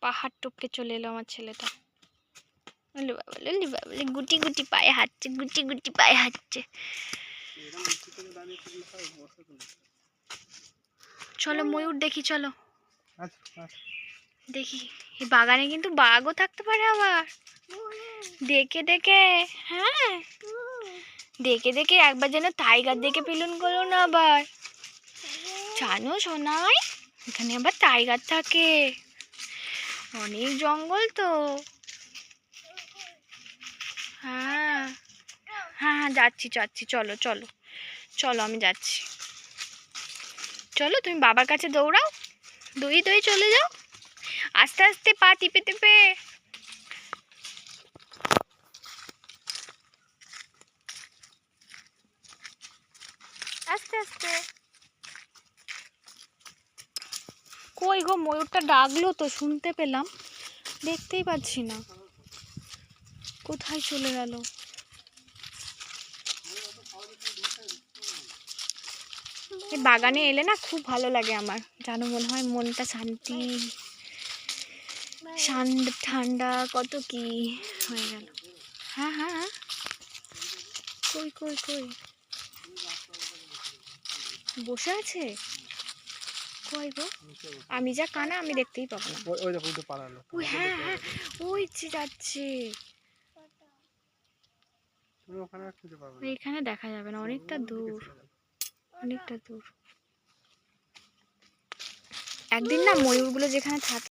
পাহাড় টপকে চলে এলো আমার ছেলেটা। গুটি গুটি পায়ে হাঁটছে, গুটি গুটি পায়ে হাঁটছে। চলো ময়ূর দেখি, চলো দেখি। এই বাগানে কিন্তু বাঘও থাকতে পারে আবার। দেখে দেখে, হ্যাঁ দেখে দেখে একবার যেন টাইগার দেখে পিলুন করলো না আবার। জানো সোনাই, এখানে আবার টাইগার থাকে। অনেক জঙ্গল তো। হ্যাঁ হ্যাঁ হ্যাঁ, যাচ্ছি যাচ্ছি, চলো চলো চলো, আমি যাচ্ছি। চলো তুমি বাবার কাছে দৌড়াও, দৌড়িয়ে দৌড়িয়ে চলে যাও, আস্তে আস্তে পা টিপে টিপে। আস্তে আস্তে। কই গো, ময়ূরটা ডাকলো তো, শুনতে পেলাম, দেখতেই পাচ্ছি না, কোথায় চলে গেল? এই বাগানে এলে না খুব ভালো লাগে আমার, জানো, মনে হয় মনটা শান্তি, ঠান্ডা কত কি হয়ে গেল। হ্যাঁ হ্যাঁ হ্যাঁ, কই কই কই বসে আছে? কই গো, আমি যা কানা আমি দেখতেই পাবো না। ওই হ্যাঁ হ্যাঁ, ওই যে যাচ্ছে। এখানে দেখা যাবে না, অনেকটা দূর, অনেকটা দূর। একদিন না ময়ূরগুলো যেখানে থাকে